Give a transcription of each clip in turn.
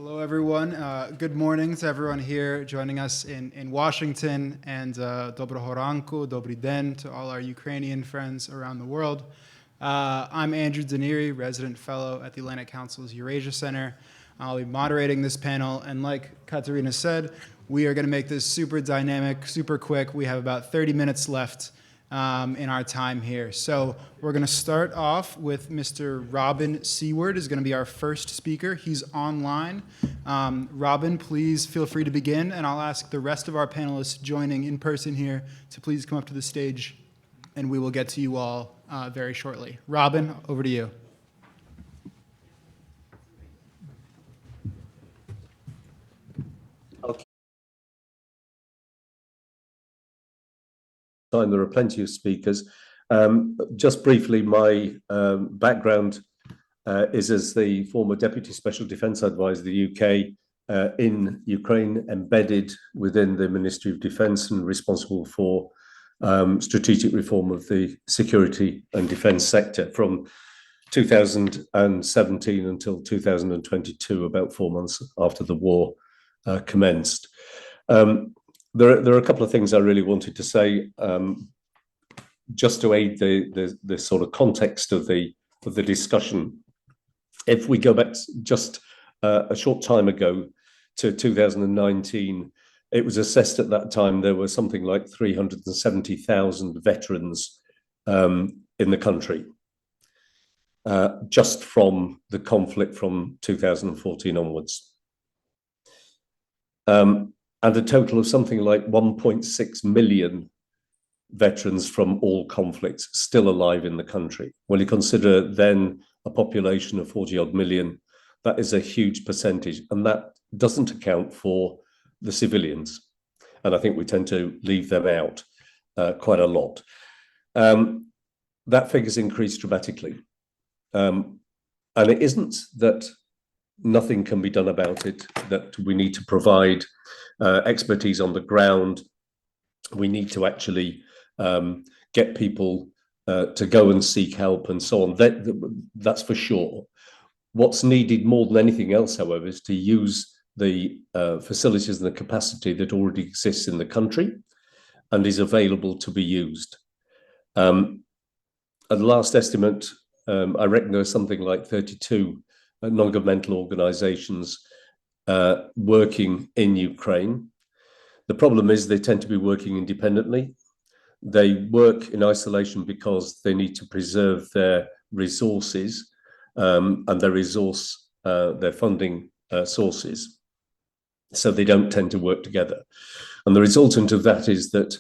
Hello, everyone. Good morning to everyone here joining us in Washington, and Dobro Horanku, Dobry Den to all our Ukrainian friends around the world. I'm Andrew Daniri, resident fellow at the Atlantic Council's Eurasia Center. I'll be moderating this panel, and like Katerina said, we are going to make this super dynamic, super quick. We have about 30 minutes left in our time here. So we're going to start off with Mr. Robin Seward is going to be our first speaker. He's online. Robin, please feel free to begin, and I'll ask the rest of our panelists joining in person here to please come up to the stage, and we will get to you all very shortly. Robin, over to you. Time there are plenty of speakers. Just briefly, my background is as the former Deputy Special Defence Advisor of the UK in Ukraine, embedded within the Ministry of Defence and responsible for strategic reform of the security and defence sector from 2017 until 2022, about 4 months after the war commenced. There are a couple of things I really wanted to say, just to aid the sort of context of the discussion. If we go back just a short time ago to 2019, it was assessed at that time there were something like 370,000 veterans in the country, just from the conflict from 2014 onwards. And a total of something like 1.6 million veterans from all conflicts still alive in the country. When you consider then a population of 40-odd million, that is a huge percentage, and that doesn't account for the civilians. And I think we tend to leave them out quite a lot. That figure's increased dramatically. And it isn't that nothing can be done about it, that we need to provide expertise on the ground. We need to actually get people to go and seek help and so on. That's for sure. What's needed more than anything else, however, is to use the facilities and the capacity that already exists in the country and is available to be used. At the last estimate, I reckon there's something like 32 non-governmental organizations working in Ukraine. The problem is they tend to be working independently. They work in isolation because they need to preserve their resources and their funding sources. So they don't tend to work together. And the resultant of that is that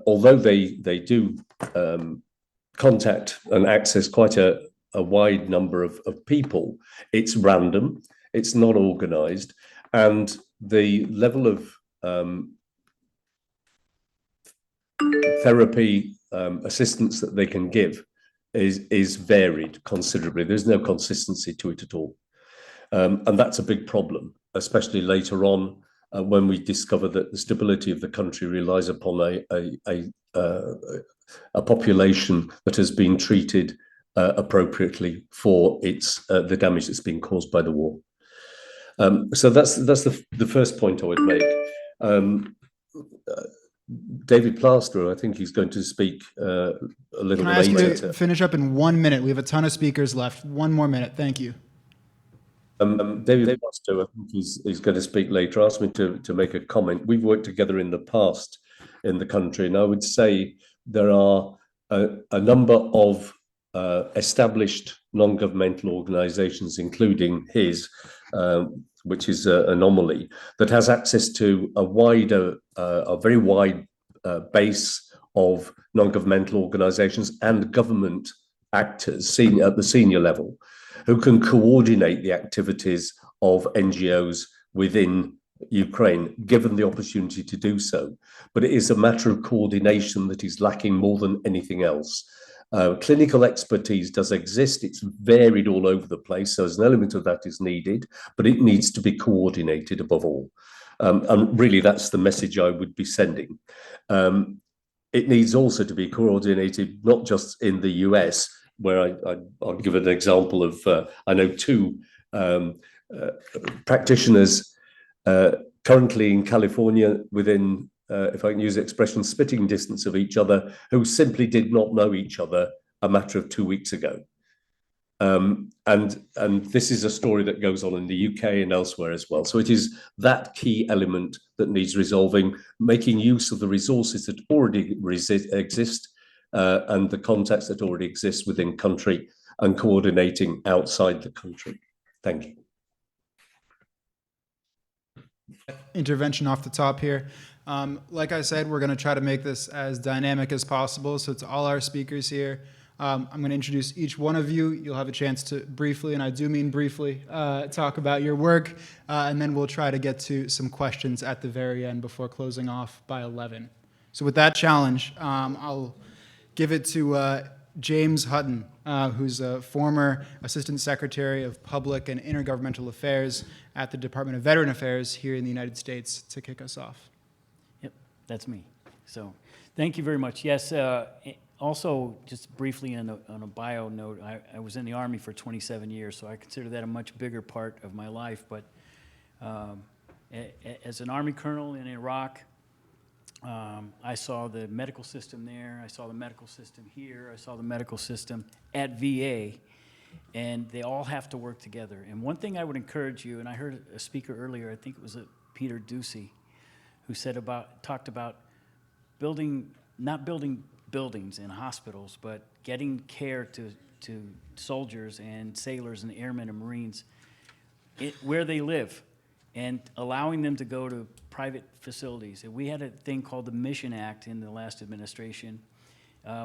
although they do contact and access quite a wide number of people, it's random, it's not organized, and the level of therapy assistance that they can give is varied considerably. There's no consistency to it at all. And that's a big problem, especially later on when we discover that the stability of the country relies upon a population that has been treated appropriately for the damage that's been caused by the war. So that's the first point I would make. David Plaster, I think he's going to speak a little later. Can I ask you to finish up in 1 minute? We have a ton of speakers left. 1 more minute. Thank you. David Plaster, I think he's going to speak later, asked me to make a comment. We've worked together in the past in the country, and I would say there are a number of established non-governmental organizations, including his, which is an anomaly, that has access to a very wide base of non-governmental organizations and government actors at the senior level, who can coordinate the activities of NGOs within Ukraine, given the opportunity to do so. But it is a matter of coordination that is lacking more than anything else. Clinical expertise does exist. It's varied all over the place. So as an element of that is needed, but it needs to be coordinated above all. And really, that's the message I would be sending. It needs also to be coordinated, not just in the US, where I'll give an example of, I know two practitioners currently in California within, if I can use the expression, spitting distance of each other, who simply did not know each other a matter of 2 weeks ago. And this is a story that goes on in the UK and elsewhere as well. So it is that key element that needs resolving, making use of the resources that already exist and the contacts that already exist within country and coordinating outside the country. Thank you. Intervention off the top here. Like I said, we're going to try to make this as dynamic as possible. So to all our speakers here, I'm going to introduce each one of you. You'll have a chance to briefly, and I do mean briefly, talk about your work, and then we'll try to get to some questions at the very end before closing off by 11. So with that challenge, I'll give it to James Hutton, who's a former Assistant Secretary of Public and Intergovernmental Affairs at the Department of Veteran Affairs here in the United States, to kick us off. Yep, that's me. So thank you very much. Yes, also, just briefly on a bio note, I was in the Army for 27 years, so I consider that a much bigger part of my life. But as an Army colonel in Iraq, I saw the medical system there, I saw the medical system here, I saw the medical system at VA, and they all have to work together. And one thing I would encourage you, and I heard a speaker earlier, I think it was Peter Ducey, who talked about not building buildings and hospitals, but getting care to soldiers and sailors and airmen and Marines where they live, and allowing them to go to private facilities. And we had a thing called the Mission Act in the last administration,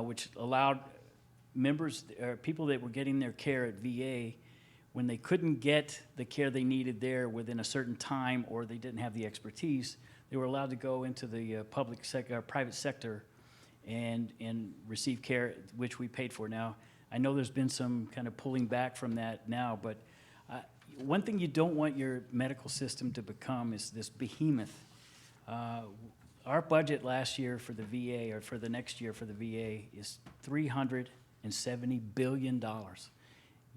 which allowed people that were getting their care at VA, when they couldn't get the care they needed there within a certain time, or they didn't have the expertise, they were allowed to go into the private sector and receive care, which we paid for. Now, I know there's been some kind of pulling back from that now, but one thing you don't want your medical system to become is this behemoth. Our budget last year for the VA, or for the next year for the VA, is $370 billion.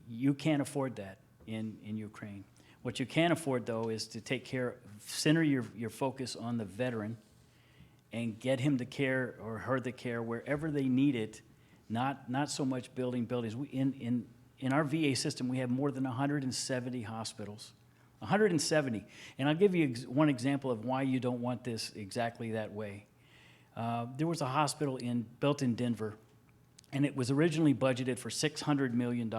You can't afford that in Ukraine. What you can afford, though, is to center your focus on the veteran and get him the care, or her the care, wherever they need it, not so much building buildings. In our VA system, we have more than 170 hospitals. 170. And I'll give you one example of why you don't want this exactly that way. There was a hospital built in Denver, and it was originally budgeted for $600 million.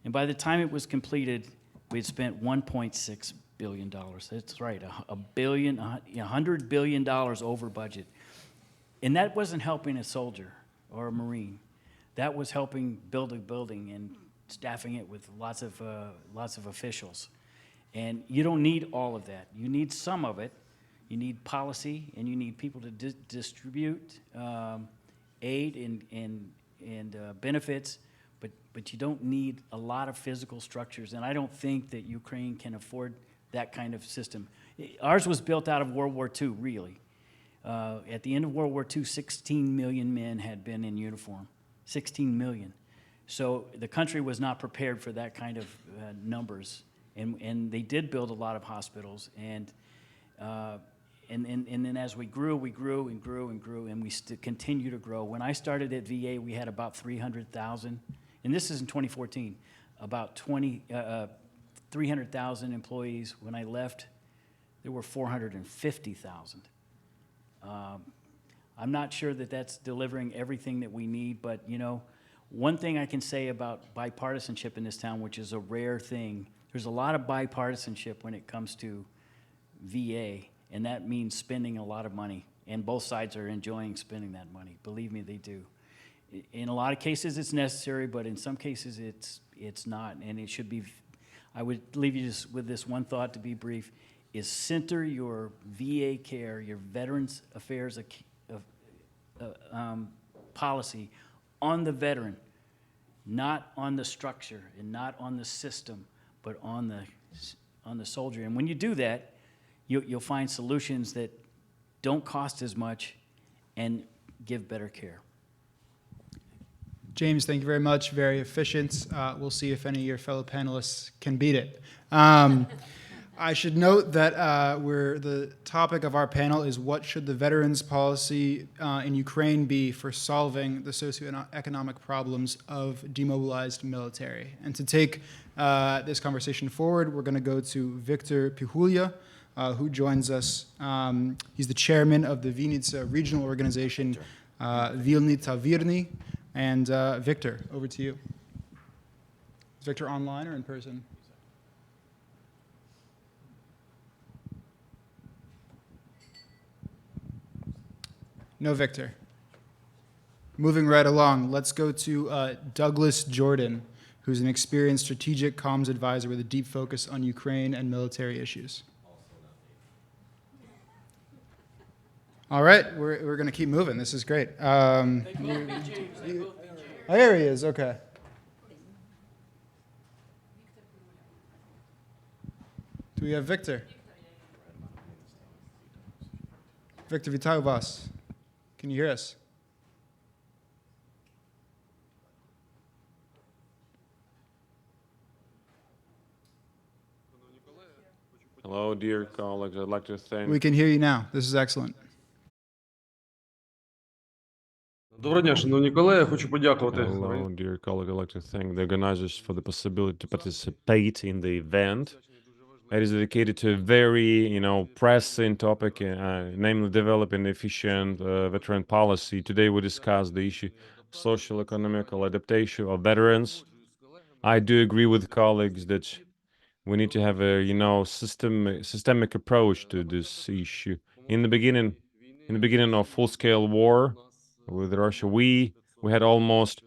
And by the time it was completed, we had spent $1.6 billion. That's right, $100 billion over budget. And that wasn't helping a soldier or a Marine. That was helping build a building and staffing it with lots of officials. And you don't need all of that. You need some of it. You need policy, and you need people to distribute aid and benefits, but you don't need a lot of physical structures. And I don't think that Ukraine can afford that kind of system. Ours was built out of World War II, really. At the end of World War II, 16 million men had been in uniform. 16 million. So the country was not prepared for that kind of numbers. And they did build a lot of hospitals. And then as we grew, and we continue to grow. When I started at VA, we had about 300,000, and this is in 2014, about 300,000 employees. When I left, there were 450,000. I'm not sure that that's delivering everything that we need, but one thing I can say about bipartisanship in this town, which is a rare thing, there's a lot of bipartisanship when it comes to VA, and that means spending a lot of money, and both sides are enjoying spending that money. Believe me, they do. In a lot of cases, it's necessary, but in some cases, it's not, and it should be. I would leave you just with this one thought, to be brief, is center your VA care, your Veterans Affairs policy on the veteran, not on the structure and not on the system, but on the soldier. And when you do that, you'll find solutions that don't cost as much and give better care. James, thank you very much. Very efficient. We'll see if any of your fellow panelists can beat it. I should note that the topic of our panel is what should the veterans policy in Ukraine be for solving the socioeconomic problems of demobilized military. And to take this conversation forward, we're going to go to Victor Pihulia, who joins us. He's the chairman of the Vinica regional organization, Vilni Tavirni. And Victor, over to you. Is Victor online or in person? No Victor. Moving right along, let's go to Douglas Jordan, who's an experienced strategic comms advisor with a deep focus on Ukraine and military issues. All right, we're going to keep moving. This is great. Oh, here he is. Okay. Do we have Victor? Victor, вітаю вас. Can you hear us? Hello, dear colleagues. I'd like to thank. We can hear you now. This is excellent. Доброго дня, шановні колеги. Хочу подякувати. Hello, dear colleague. I'd like to thank the organizers for the possibility to participate in the event. It is dedicated to a very, pressing topic, namely developing efficient veteran policy. Today we discuss the issue social economical adaptation of veterans. I do agree with colleagues that we need to have a, systemic approach to this issue. In the beginning of full-scale war with Russia, we had almost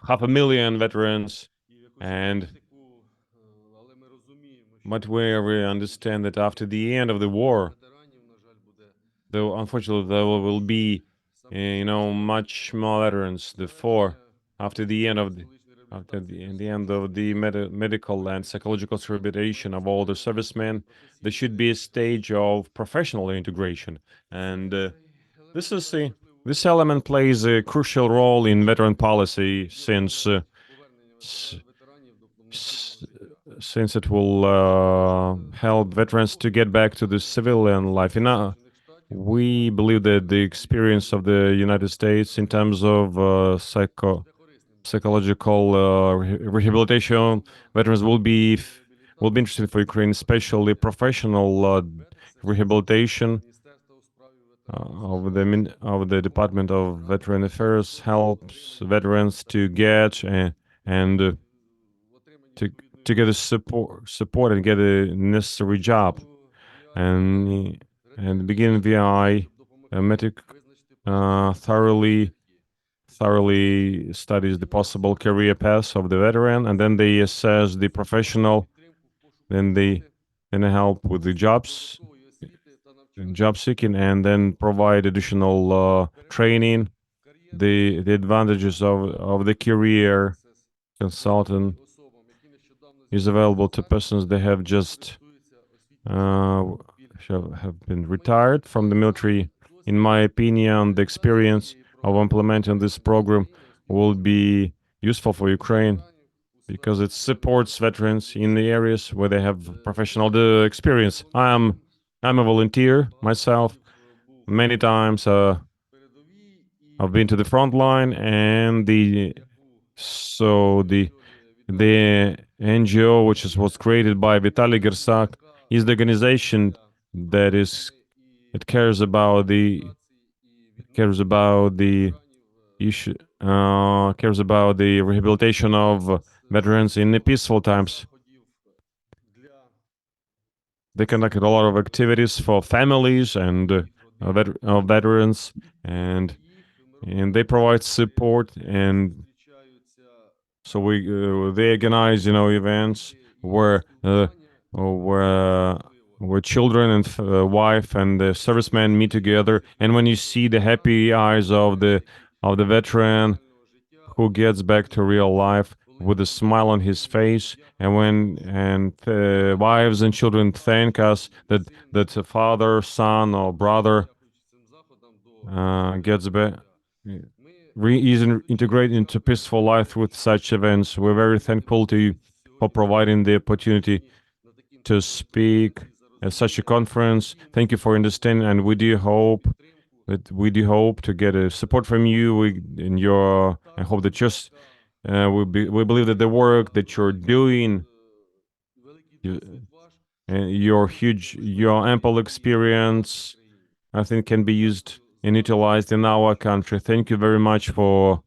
500,000 veterans, but we understand that after the end of the war, though unfortunately there will be, much more veterans. Therefore, after the end of the medical and psychological rehabilitation of all the servicemen, there should be a stage of professional integration, and this element plays a crucial role in veteran policy since it will help veterans to get back to the civilian life. We believe that the experience of the United States in terms of psychological rehabilitation veterans will be interesting for Ukraine, especially professional rehabilitation of the Department of Veteran Affairs helps veterans to get and to get a support and get a necessary job. And begin VI medic thoroughly studies the possible career paths of the veteran, and then they assess the professional. Then they help with the job seeking, and then provide additional training. The advantages of the career consultant is available to persons that have just have been retired from the military. In my opinion, the experience of implementing this program will be useful for Ukraine because it supports veterans in the areas where they have professional experience. I'm a volunteer myself. Many times I've been to the front line, and the NGO, which was created by Vitaly Gersak, is the organization that cares about the issue, cares about the rehabilitation of veterans in the peaceful times. They conducted a lot of activities for families and veterans, and they provide support, and so they organize events where children and wife and the servicemen meet together, and when you see the happy eyes of the veteran who gets back to real life with a smile on his face, and wives and children thank us that a father, son, or brother gets back. reintegrate into peaceful life with such events. We're very thankful to you for providing the opportunity to speak at such a conference. Thank you for understanding, and we do hope to get a support from you. I hope that we believe that the work that you're doing, your ample experience, I think, can be used and utilized in our country. Thank you very much for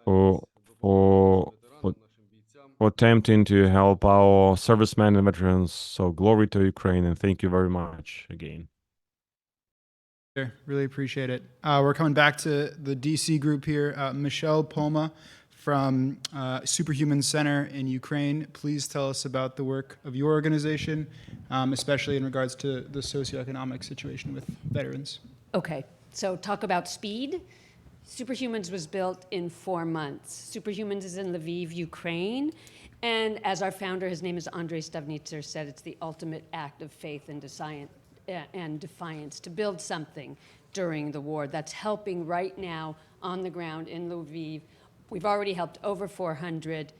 for for for attempting to help our servicemen and veterans. So glory to Ukraine, and thank you very much again. Sure, really appreciate it. We're coming back to the DC group here. Michelle Poma from Superhuman Center in Ukraine. Please tell us about the work of your organization, especially in regards to the socioeconomic situation with veterans. Okay, so talk about speed. Superhumans was built in 4 months. Superhumans is in Lviv, Ukraine. And as our founder, his name is Andrei Stavnitzer, said, it's the ultimate act of faith and defiance to build something during the war that's helping right now on the ground in Lviv. We've already helped over 400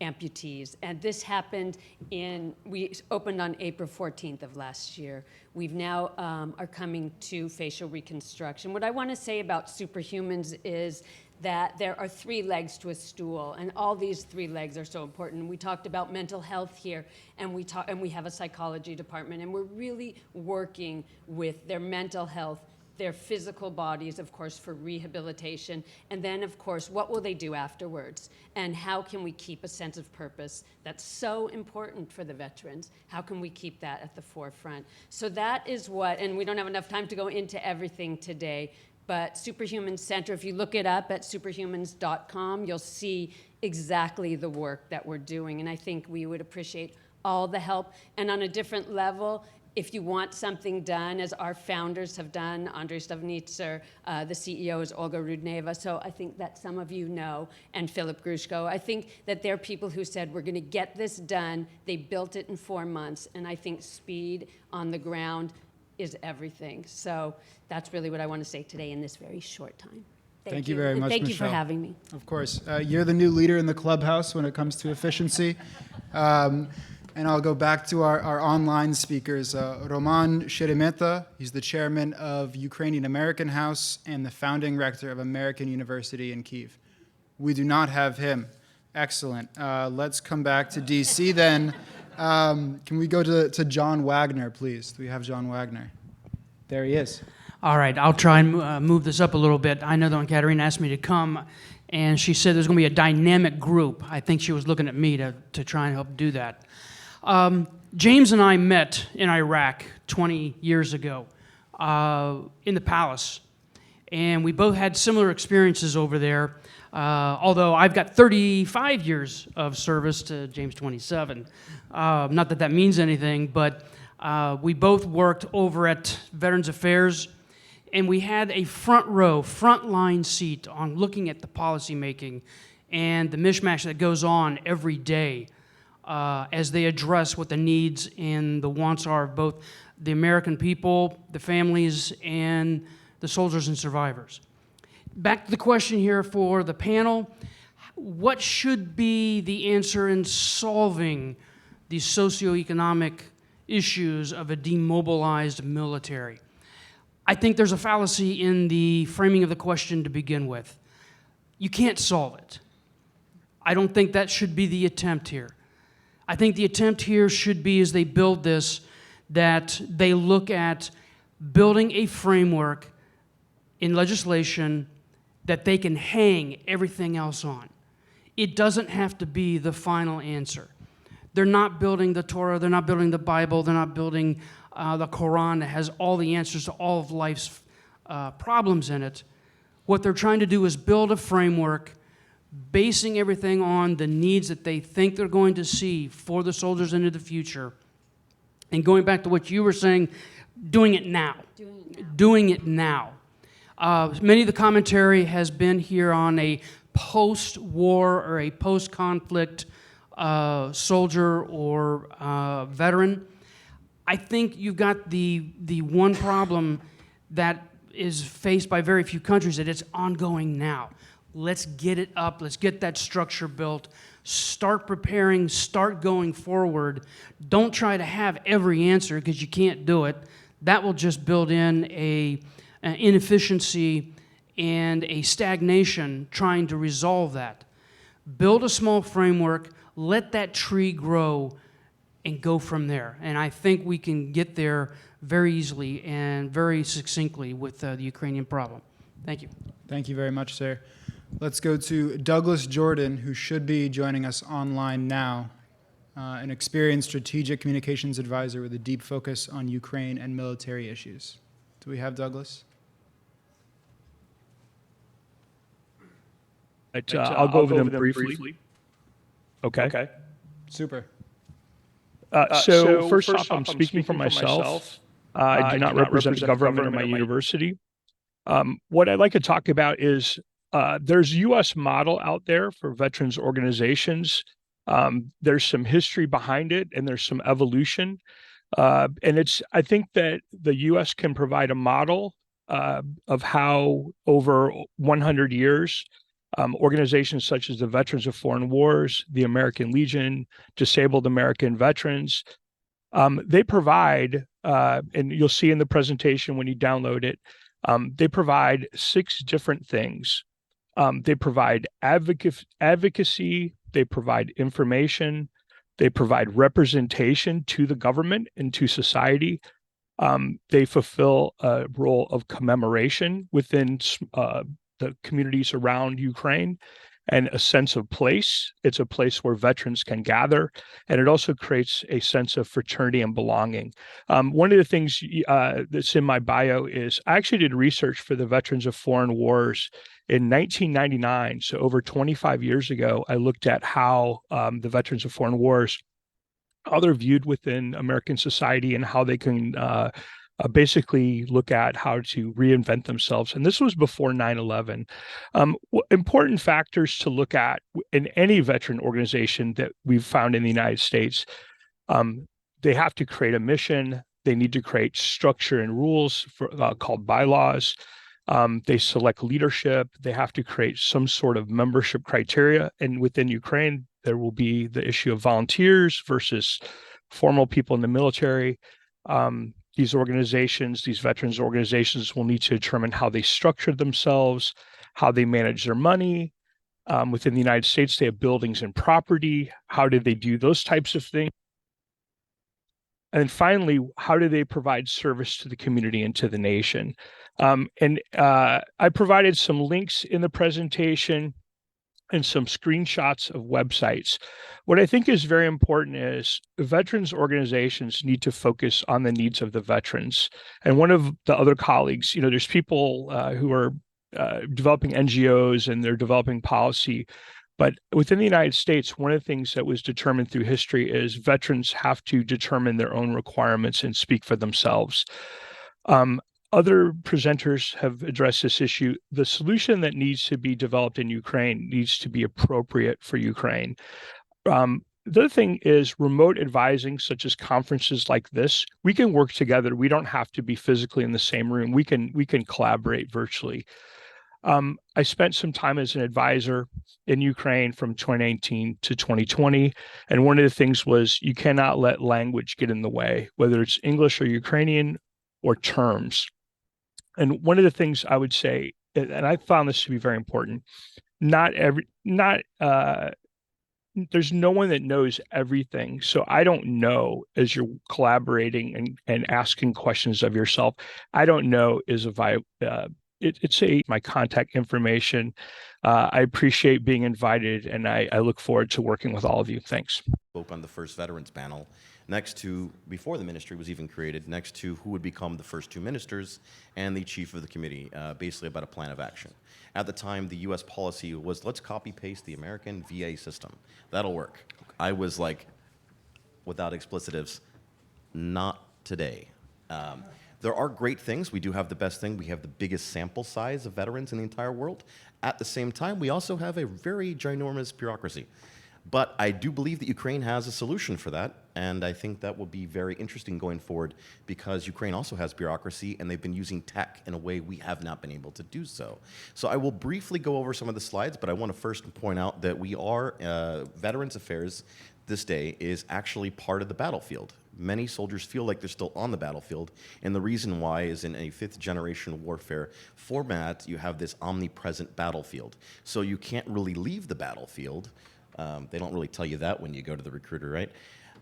amputees. And this happened we opened on April 14th of last year. We've now are coming to facial reconstruction. What I want to say about Superhumans is that there are 3 legs to a stool, and all these 3 legs are so important. We talked about mental health here, and we have a psychology department, and we're really working with their mental health, their physical bodies, of course, for rehabilitation, and then, of course, what will they do afterwards? And how can we keep a sense of purpose that's so important for the veterans? How can we keep that at the forefront? So that is and we don't have enough time to go into everything today, but Superhuman Center, if you look it up at superhumans.com, you'll see exactly the work that we're doing, and I think we would appreciate all the help. And on a different level, if you want something done, as our founders have done, Andrei Stavnitzer, the CEO is Olga Rudneva, so I think that some of you know, and Philip Grushko. I think that there are people who said, we're gonna get this done. They built it in 4 months, and I think speed on the ground is everything. So that's really what I want to say today in this very short time. Thank you very much, Thank you Michelle. for having me. Of course. You're the new leader in the clubhouse when it comes to efficiency. And I'll go back to our online speakers. Roman Sheremeta, he's the chairman of Ukrainian American House and the founding rector of American University in Kyiv. We do not have him. Excellent. Let's come back to DC then. Can we go to John Wagner, please? Do we have John Wagner? There he is. All right, I'll try and move this up a little bit. I know that when Katerina asked me to come, and she said there's going to be a dynamic group. I think she was looking at me to try and help do that. James and I met in Iraq 20 years ago in the palace, and we both had similar experiences over there, although I've got 35 years of service to James 27. Not that that means anything, but we both worked over at Veterans Affairs, and we had a front line seat on looking at the policy making and the mishmash that goes on every day as they address what the needs and the wants are of both the American people, the families, and the soldiers and survivors. Back to the question here for the panel. What should be the answer in solving these socioeconomic issues of a demobilized military? I think there's a fallacy in the framing of the question to begin with. You can't solve it. I don't think that should be the attempt here. I think the attempt here should be, as they build this, that they look at building a framework in legislation that they can hang everything else on. It doesn't have to be the final answer. They're not building the Torah, they're not building the Bible, they're not building the Quran that has all the answers to all of life's problems in it. What they're trying to do is build a framework basing everything on the needs that they think they're going to see for the soldiers into the future. And going back to what you were saying, doing it now. Doing it now. Many of the commentary has been here on a post-war or a post-conflict soldier or veteran. I think you've got the one problem that is faced by very few countries, that it's ongoing now. Let's get it up. Let's get that structure built. Start preparing. Start going forward. Don't try to have every answer because you can't do it. That will just build in an inefficiency and a stagnation trying to resolve that. Build a small framework. Let that tree grow and go from there. And I think we can get there very easily and very succinctly with the Ukrainian problem. Thank you. Thank you very much, sir. Let's go to Douglas Jordan, who should be joining us online now, an experienced strategic communications advisor with a deep focus on Ukraine and military issues. Do we have Douglas? I'll go over them briefly. Okay. Super. So first off, I'm speaking for myself. I do not represent the government or my university. What I'd like to talk about is there's U.S. model out there for veterans organizations. There's some history behind it, and there's some evolution. And I think that the U.S. can provide a model of how over 100 years, organizations such as the Veterans of Foreign Wars, the American Legion, Disabled American Veterans, they provide, and you'll see in the presentation when you download it, they provide 6 different things. They provide advocacy, they provide information, they provide representation to the government and to society. They fulfill a role of commemoration within the communities around Ukraine, and a sense of place. It's a place where veterans can gather, and it also creates a sense of fraternity and belonging. One of the things that's in my bio is I actually did research for the Veterans of Foreign Wars in 1999. So over 25 years ago, I looked at how the Veterans of Foreign Wars, how they're viewed within American society, and how they can basically look at how to reinvent themselves. And this was before 9/11. Important factors to look at in any veteran organization that we've found in the United States, they have to create a mission. They need to create structure and rules called bylaws. They select leadership. They have to create some sort of membership criteria. And within Ukraine, there will be the issue of volunteers versus formal people in the military. These organizations, these veterans organizations, will need to determine how they structure themselves, how they manage their money. Within the United States, they have buildings and property. How do they do those types of things? And then finally, how do they provide service to the community and to the nation? I provided some links in the presentation and some screenshots of websites. What I think is very important is veterans organizations need to focus on the needs of the veterans. And one of the other colleagues, there's people who are developing NGOs and they're developing policy. But within the United States, one of the things that was determined through history is veterans have to determine their own requirements and speak for themselves. Other presenters have addressed this issue. The solution that needs to be developed in Ukraine needs to be appropriate for Ukraine. The other thing is remote advising, such as conferences like this. We can work together. We don't have to be physically in the same room. We can collaborate virtually. I spent some time as an advisor in Ukraine from 2019 to 2020. And one of the things was you cannot let language get in the way, whether it's English or Ukrainian or terms. And one of the things I would say, and I found this to be very important, there's no one that knows everything. So I don't know, as you're collaborating and asking questions of yourself, I don't know is my contact information. I appreciate being invited, and I look forward to working with all of you. Thanks. Spoke on the first veterans panel, before the ministry was even created, next to who would become the first 2 ministers and the chief of the committee, basically about a plan of action. At the time, the U.S. policy was, let's copy-paste the American VA system. That'll work. I was like, without explicitives, not today. There are great things. We do have the best thing. We have the biggest sample size of veterans in the entire world. At the same time, we also have a very ginormous bureaucracy. But I do believe that Ukraine has a solution for that, and I think that will be very interesting going forward because Ukraine also has bureaucracy and they've been using tech in a way we have not been able to do so. So I will briefly go over some of the slides, but I want to first point out that we are, Veterans Affairs this day is actually part of the battlefield. Many soldiers feel like they're still on the battlefield, and the reason why is in a fifth-generation warfare format, you have this omnipresent battlefield. So you can't really leave the battlefield. They don't really tell you that when you go to the recruiter, right?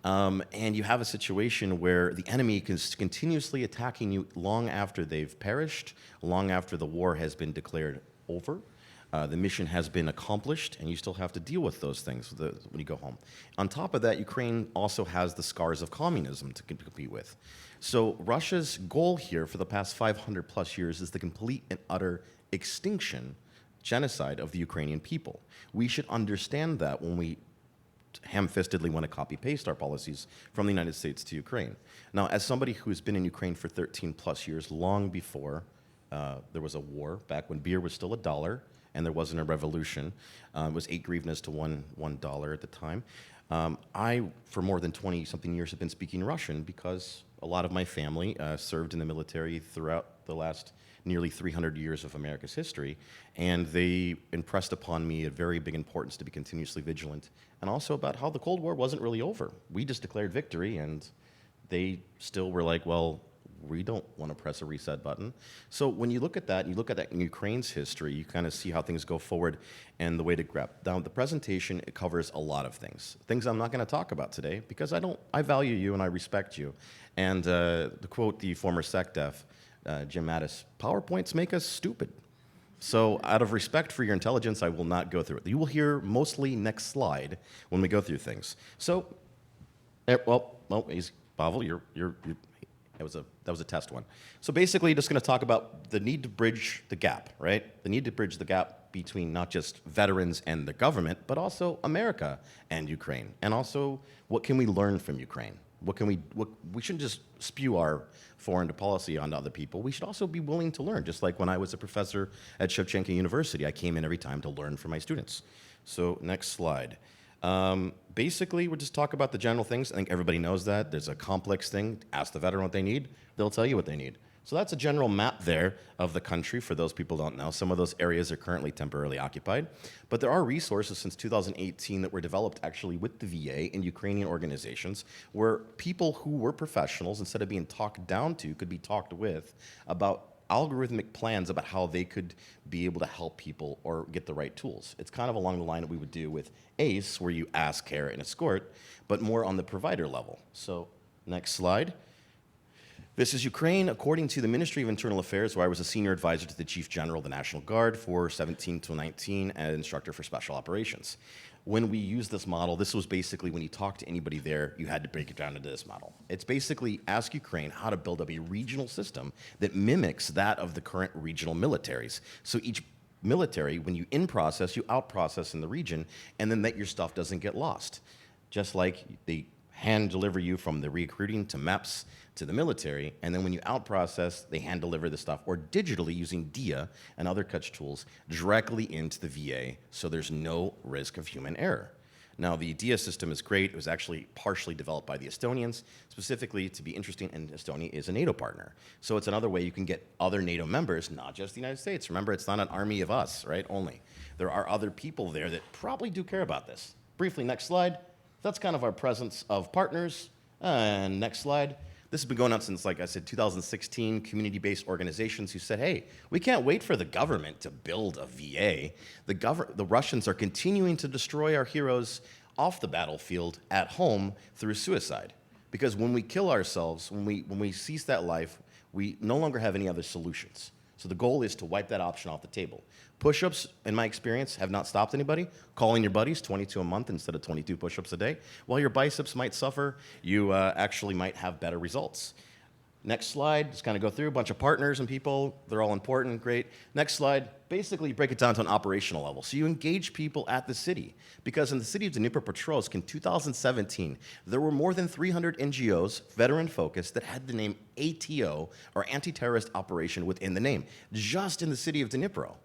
And you have a situation where the enemy is continuously attacking you long after they've perished, long after the war has been declared over. The mission has been accomplished, and you still have to deal with those things when you go home. On top of that, Ukraine also has the scars of communism to compete with. So Russia's goal here for the past 500 plus years is the complete and utter extinction, genocide of the Ukrainian people. We should understand that when we ham-fistedly want to copy-paste our policies from the United States to Ukraine. Now, as somebody who's been in Ukraine for 13 plus years, long before there was a war, back when beer was still $1, and there wasn't a revolution. It was 8 hryvnias to $1 at the time. I, for more than 20-something years, have been speaking Russian because a lot of my family served in the military throughout the last nearly 300 years of America's history, and they impressed upon me a very big importance to be continuously vigilant, and also about how the Cold War wasn't really over. We just declared victory, and they still were like, well, we don't want to press a reset button. So when you look at that, and you look at that in Ukraine's history, you kind of see how things go forward and the way to grab. Now, the presentation, it covers a lot of things. Things I'm not going to talk about today because I value you and I respect you. And to quote the former SecDef, Jim Mattis, PowerPoints make us stupid. So out of respect for your intelligence, I will not go through it. You will hear mostly next slide when we go through things. So, Pavel, that was a test one. So basically, just going to talk about the need to bridge the gap, right? The need to bridge the gap between not just veterans and the government, but also America and Ukraine. And also, what can we learn from Ukraine? We shouldn't just spew our foreign policy onto other people. We should also be willing to learn. Just like when I was a professor at Shevchenko University, I came in every time to learn from my students. So next slide. Basically, we'll just talk about the general things. I think everybody knows that. There's a complex thing. Ask the veteran what they need. They'll tell you what they need. So that's a general map there of the country for those people who don't know. Some of those areas are currently temporarily occupied. But there are resources since 2018 that were developed actually with the VA and Ukrainian organizations where people who were professionals, instead of being talked down to, could be talked with about algorithmic plans about how they could be able to help people or get the right tools. It's kind of along the line that we would do with ACE, where you ask, care, and escort, but more on the provider level. So next slide. This is Ukraine, according to the Ministry of Internal Affairs, where I was a senior advisor to the Chief General of the National Guard for 17 to 19 and instructor for special operations. When we used this model, this was basically when you talk to anybody there, you had to break it down into this model. It's basically ask Ukraine how to build up a regional system that mimics that of the current regional militaries. So each military, when you in-process, you out-process in the region, and then that your stuff doesn't get lost. Just like they hand deliver you from the recruiting to MEPS to the military, and then when you out-process, they hand deliver the stuff, or digitally using DIA and other such tools directly into the VA, so there's no risk of human error. Now, the DIA system is great. It was actually partially developed by the Estonians, specifically to be interesting, and Estonia is a NATO partner. So it's another way you can get other NATO members, not just the United States. Remember, it's not an army of us, right, only. There are other people there that probably do care about this. Briefly, next slide. That's kind of our presence of partners. And next slide. This has been going on since, like I said, 2016, community-based organizations who said, hey, we can't wait for the government to build a VA. The Russians are continuing to destroy our heroes off the battlefield at home through suicide. Because when we kill ourselves, when we cease that life, we no longer have any other solutions. So the goal is to wipe that option off the table. Push-ups, in my experience, have not stopped anybody. Calling your buddies, 22 a month instead of 22 push-ups a day. While your biceps might suffer, you actually might have better results. Next slide, just kind of go through a bunch of partners and people. They're all important, great. Next slide, basically break it down to an operational level. So you engage people at the city. Because in the city of Dnipropetrovsk in 2017, there were more than 300 NGOs, veteran-focused, that had the name ATO, or Anti-Terrorist Operation, within the name, just in the city of Dnipro.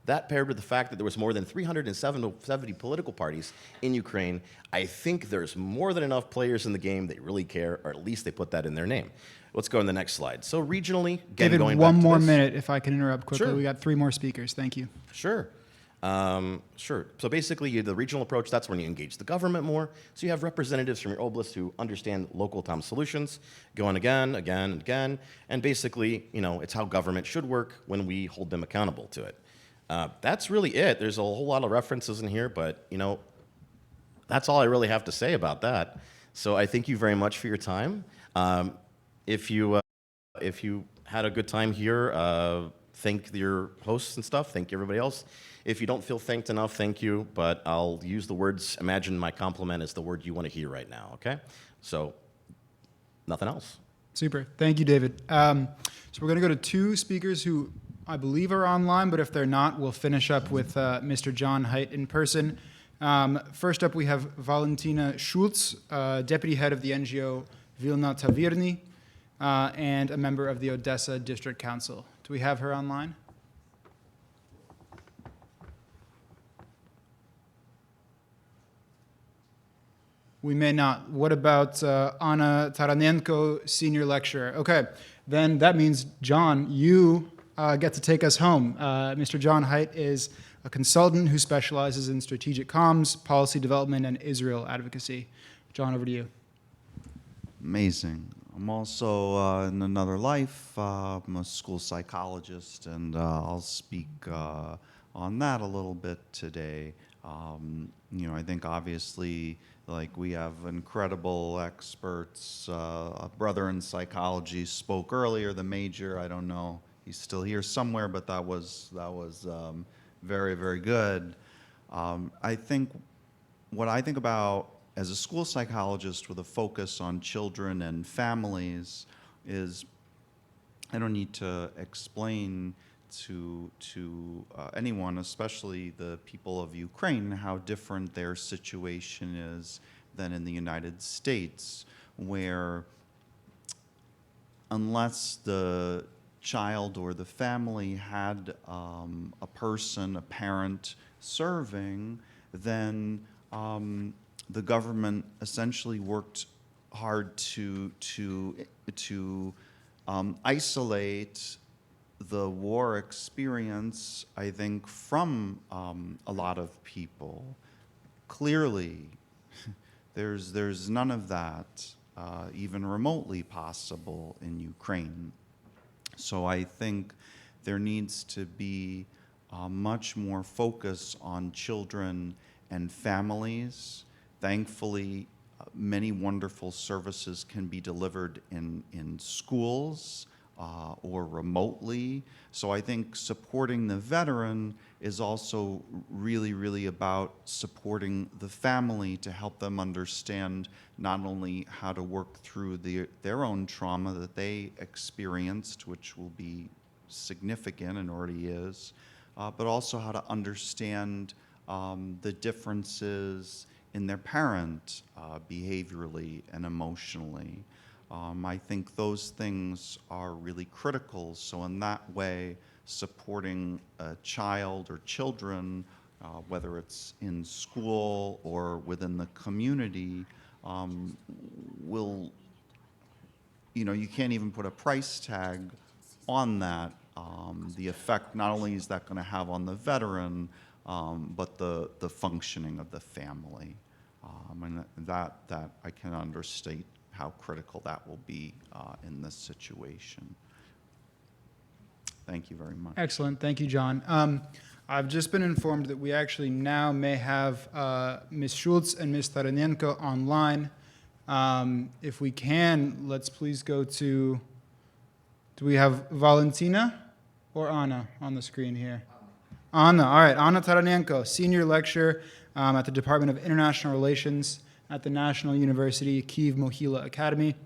That paired with the fact that there was more than 370 political parties in Ukraine, I think there's more than enough players in the game that really care, or at least they put that in their name. Let's go in the next slide. So regionally, again, David, going one back to more this- minute if I can interrupt quickly. Sure. We got 3 more speakers. Thank you. Sure. Sure. So basically, the regional approach, that's when you engage the government more. So you have representatives from your oblasts who understand local time solutions, going again, and again. And basically, it's how government should work when we hold them accountable to it. That's really it. There's a whole lot of references in here, but, that's all I really have to say about that. So I thank you very much for your time. If you had a good time here, thank your hosts and stuff. Thank everybody else. If you don't feel thanked enough, thank you. But I'll use the words, imagine my compliment is the word you want to hear right now, okay? So, nothing else. Super. Thank you, David. So we're going to go to 2 speakers who I believe are online, but if they're not, we'll finish up with Mr. John Haidt in person. First up, we have Valentina Schulz, deputy head of the NGO Vilna Tavirny, and a member of the Odessa District Council. Do we have her online? We may not. What about Anna Taranenko, senior lecturer? Okay, then that means, John, you get to take us home. Mr. John Haidt is a consultant who specializes in strategic comms, policy development, and Israel advocacy. John, over to you. Amazing. I'm also in another life. I'm a school psychologist, and I'll speak on that a little bit today. I think obviously, like, we have incredible experts. A brother in psychology spoke earlier, the major. I don't know, he's still here somewhere, but that was very, very good. I think what I think about as a school psychologist with a focus on children and families is, I don't need to explain to anyone, especially the people of Ukraine, how different their situation is than in the United States, where unless the child or the family had a person, a parent serving, then the government essentially worked hard to isolate the war experience, I think, from a lot of people. Clearly, there's none of that even remotely possible in Ukraine. So I think there needs to be much more focus on children and families. Thankfully, many wonderful services can be delivered in schools or remotely. So I think supporting the veteran is also really, really about supporting the family to help them understand not only how to work through their own trauma that they experienced, which will be significant and already is, but also how to understand the differences in their parent behaviorally and emotionally. I think those things are really critical. So in that way, supporting a child or children, whether it's in school or within the community, will, you can't even put a price tag on that. The effect not only is that going to have on the veteran, but the functioning of the family. And that I can understate how critical that will be in this situation. Thank you very much. Excellent. Thank you, John. I've just been informed that we actually now may have Ms. Schulz and Ms. Taranenko online. If we can, let's please go to, do we have Valentina or Anna on the screen here? Anna, all right. Anna Taranenko, senior lecturer at the Department of International Relations at the National University Kyiv Mohyla Academy.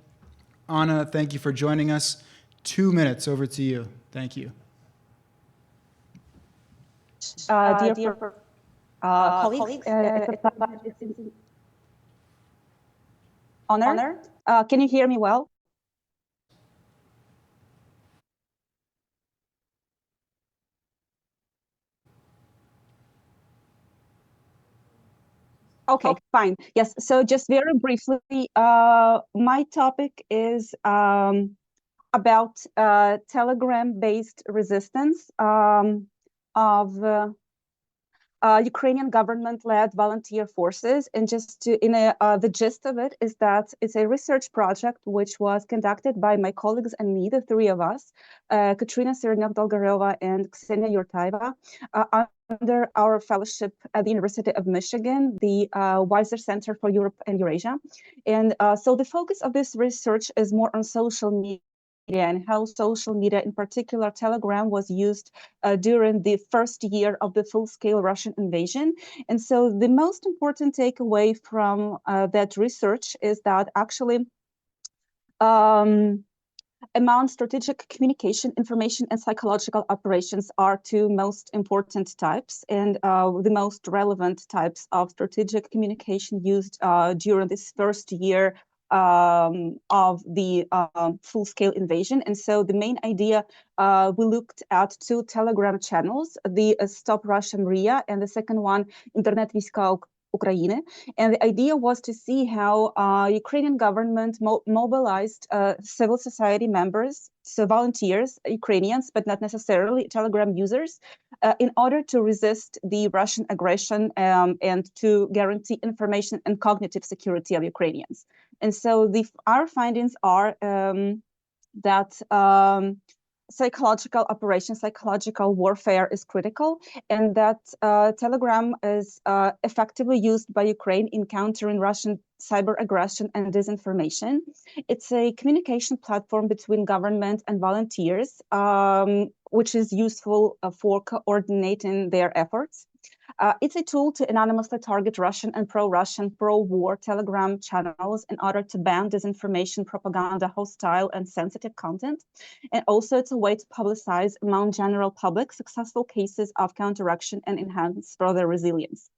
Anna, thank you for joining us. 2 minutes, over to you. Thank you. Dear colleagues, it's a honor. Can you hear me well? Okay, fine. Yes, so just very briefly, my topic is about Telegram-based resistance of Ukrainian government-led volunteer forces. And just to, the gist of it is that it's a research project which was conducted by my colleagues and me, the three of us, Katrina Sirnyov-Dolgoreva and Ksenia Yurtaeva, under our fellowship at the University of Michigan, the Weiser Center for Europe and Eurasia. And so the focus of this research is more on social media and how social media, in particular Telegram, was used during the first year of the full-scale Russian invasion. And so the most important takeaway from that research is that actually among strategic communication, information and psychological operations are two most important types and the most relevant types of strategic communication used during this first year of the full-scale invasion. And so the main idea, we looked at two Telegram channels, the Stop Russian RIA and the second one, Internet Війська Ukraine. And the idea was to see how Ukrainian government mobilized civil society members, so volunteers, Ukrainians, but not necessarily Telegram users, in order to resist the Russian aggression and to guarantee information and cognitive security of Ukrainians. And so our findings are that psychological operations, psychological warfare is critical, and that Telegram is effectively used by Ukraine in countering Russian cyber aggression and disinformation. It's a communication platform between government and volunteers, which is useful for coordinating their efforts. It's a tool to anonymously target Russian and pro-Russian, pro-war Telegram channels in order to ban disinformation, propaganda, hostile and sensitive content. And also it's a way to publicize among general public successful cases of counteraction and enhance further resilience.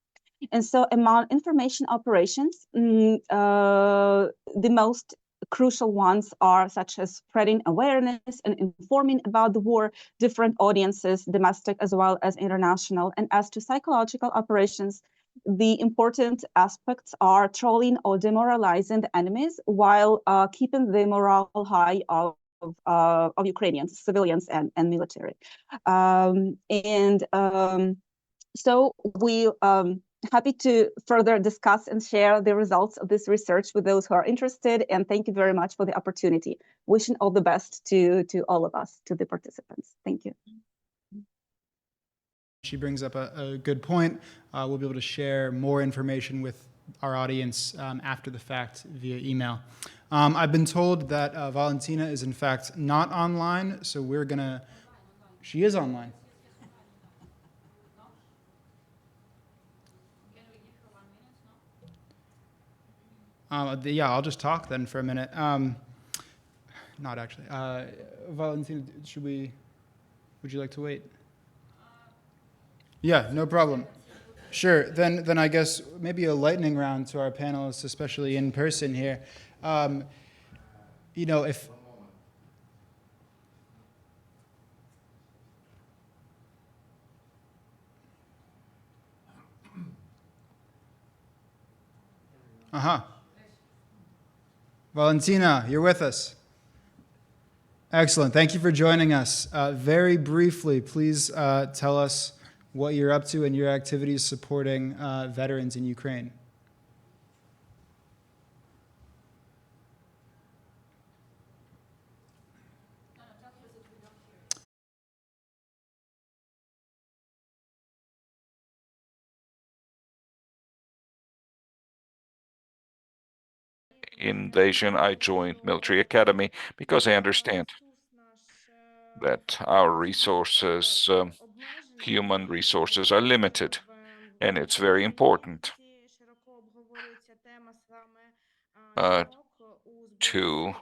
And so among information operations, the most crucial ones are such as spreading awareness and informing about the war, different audiences, domestic as well as international. And as to psychological operations, the important aspects are trolling or demoralizing the enemies while keeping the morale high of Ukrainians, civilians and military. So we happy to further discuss and share the results of this research with those who are interested. And thank you very much for the opportunity. Wishing all the best to all of us, to the participants. Thank you. She brings up a good point. We'll be able to share more information with our audience after the fact via email. I've been told that Valentina is in fact not online, so we're gonna, she is online. Yeah, I'll just talk then for a minute. Not actually. Valentina, would you like to wait? Yeah, no problem. Sure, then I guess maybe a lightning round to our panelists, especially in person here. You know, if... Uh-huh. Valentina, you're with us. Excellent. Thank you for joining us. Very briefly, please tell us what you're up to and your activities supporting veterans in Ukraine. Invasion, I joined military academy because I understand that our resources, human resources, are limited, and it's very important to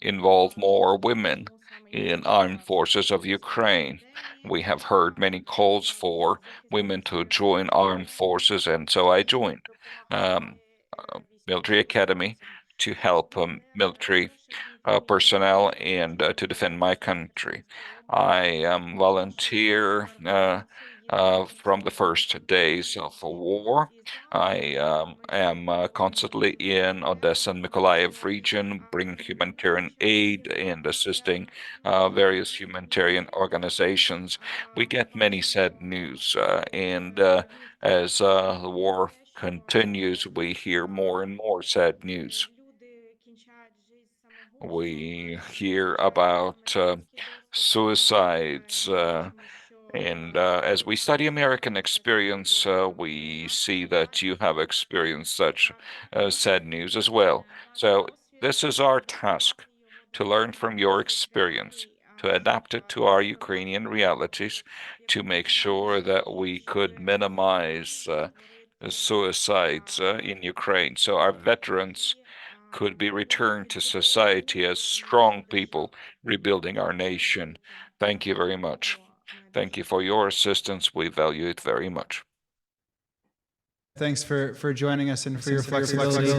involve more women in armed forces of Ukraine. We have heard many calls for women to join armed forces, and so I joined military academy to help military personnel and to defend my country. I volunteer from the first days of a war. I am constantly in Odessa and Mykolaiv region, bringing humanitarian aid and assisting various humanitarian organizations. We get many sad news, and as the war continues, we hear more and more sad news. We hear about suicides, and as we study American experience, we see that you have experienced such sad news as well. So this is our task, to learn from your experience, to adapt it to our Ukrainian realities, to make sure that we could minimize suicides in Ukraine. So our veterans could be returned to society as strong people rebuilding our nation. Thank you very much. Thank you for your assistance. We value it very much. Thanks for joining us and for your flexibility.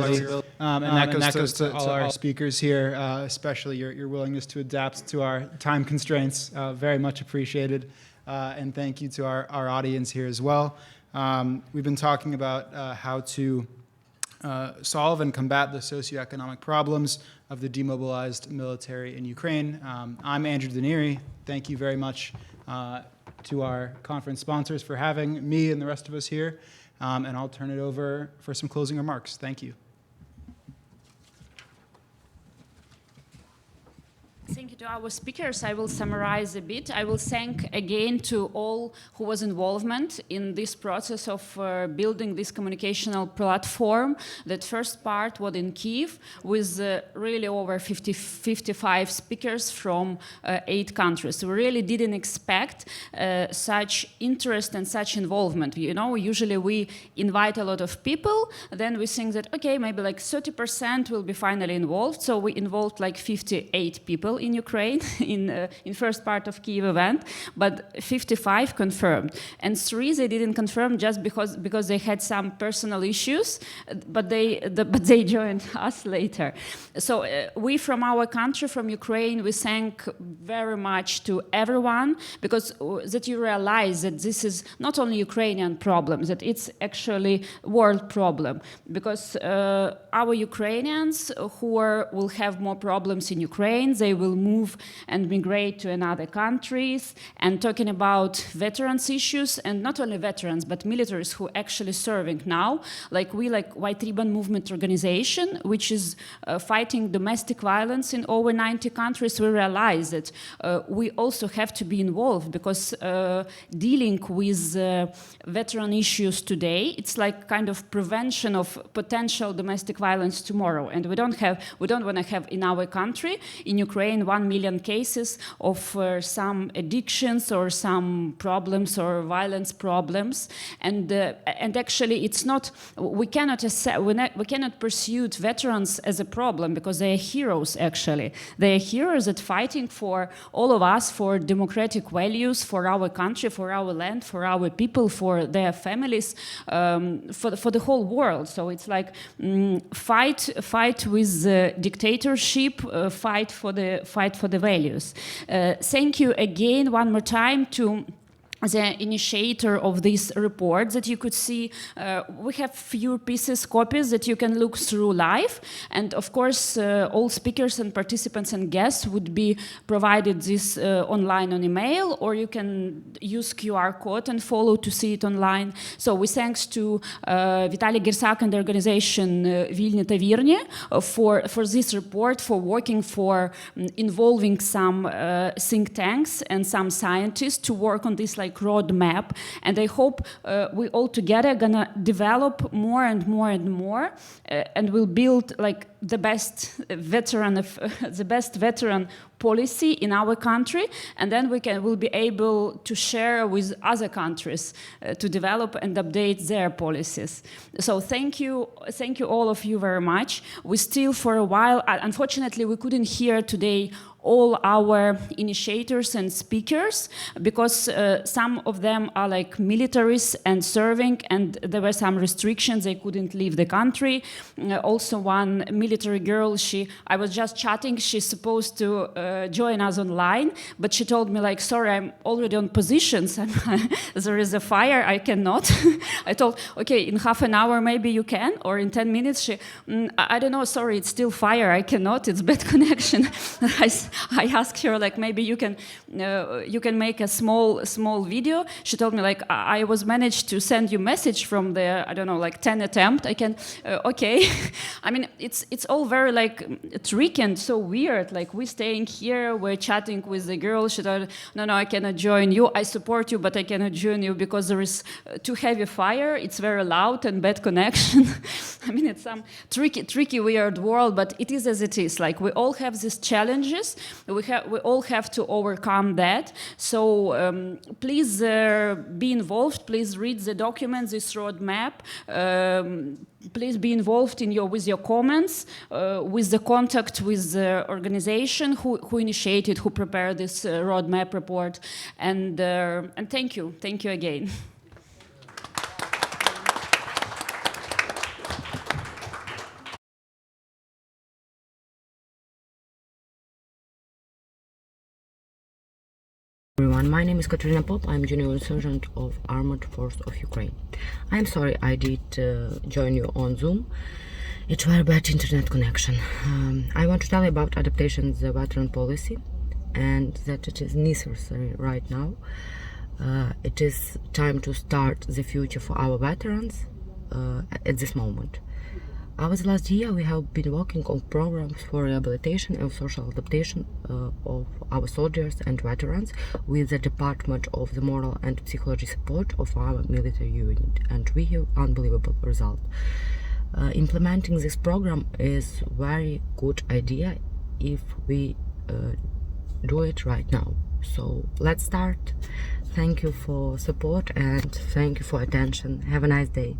And that goes to all our speakers here, especially your willingness to adapt to our time constraints. Very much appreciated. And thank you to our audience here as well. We've been talking about how to solve and combat the socio-economic problems of the demobilized military in Ukraine. I'm Andrew Danieri. Thank you very much to our conference sponsors for having me and the rest of us here. And I'll turn it over for some closing remarks. Thank you. Thank you to our speakers. I will summarize a bit. I will thank again to all who was involvement in this process of building this communicational platform. That first part was in Kyiv with really over 55 speakers from 8 countries. We really didn't expect such interest and such involvement. You know, usually we invite a lot of people, then we think that, okay, maybe like 30% will be finally involved. So we involved like 58 people in Ukraine in first part of Kyiv event, but 55 confirmed. And 3 they didn't confirm just because they had some personal issues, but they joined us later. So we from our country, from Ukraine, we thank very much to everyone, because that you realize that this is not only Ukrainian problem, that it's actually world problem, because our Ukrainians who will have more problems in Ukraine, they will move and migrate to another countries. And talking about veterans issues, and not only veterans, but militaries who actually serving now, like White Ribbon Movement organization, which is fighting domestic violence in over 90 countries, we realize that we also have to be involved, because dealing with veteran issues today, it's like kind of prevention of potential domestic violence tomorrow. And we don't want to have in our country, in Ukraine, 1 million cases of some addictions or some problems or violence problems. And actually, it's not, we cannot pursue veterans as a problem, because they are heroes, actually. They are heroes that fighting for all of us, for democratic values, for our country, for our land, for our people, for their families, for the whole world. So it's like fight with dictatorship, fight for the values. Thank you again one more time to the initiator of this report that you could see. We have few copies that you can look through live. And of course, all speakers and participants and guests would be provided this online on email, or you can use QR code and follow to see it online. So we thanks to Vitaly Gersak and the organization Vilni Tavirny for this report, for working, for involving some think tanks and some scientists to work on this roadmap. And I hope we all together gonna develop more and more and more, and we'll build like the best veteran policy in our country, and then we'll be able to share with other countries to develop and update their policies. So thank you all of you very much. We still for a while, unfortunately, we couldn't hear today all our initiators and speakers, because some of them are like militaries and serving, and there were some restrictions, they couldn't leave the country. Also one military girl, I was just chatting, she's supposed to join us online, but she told me like, sorry, I'm already on positions and there is a fire, I cannot. I told, okay, in half an hour maybe you can, or in 10 minutes. She, I don't know, sorry, it's still fire, I cannot, it's bad connection. I asked her like, maybe you can make a small video. She told me like, I was managed to send you message from the, I don't know, like 10 attempt. I can, okay. I mean, it's all very like tricky and so weird. Like we're staying here, we're chatting with the girl. She told, no, I cannot join you. I support you, but I cannot join you because there is too heavy fire. It's very loud and bad connection. I mean, it's some tricky, weird world, but it is as it is. Like we all have these challenges. We all have to overcome that. So please be involved. Please read the documents, this roadmap. Please be involved with your comments, with the contact with the organization who initiated, who prepared this roadmap report, and thank you again. Everyone, my name is Katerina Pop. I'm Junior Sergeant of Armored Force of Ukraine. I'm sorry I did join you on Zoom. It's very bad internet connection. I want to tell you about adaptation of the veteran policy and that it is necessary right now. It is time to start the future for our veterans at this moment. Over the last year, we have been working on programs for rehabilitation and social adaptation of our soldiers and veterans with the Department of the Moral and Psychology Support of our military unit, and we have unbelievable result. Implementing this program is a very good idea if we do it right now. So let's start. Thank you for support and thank you for attention. Have a nice day.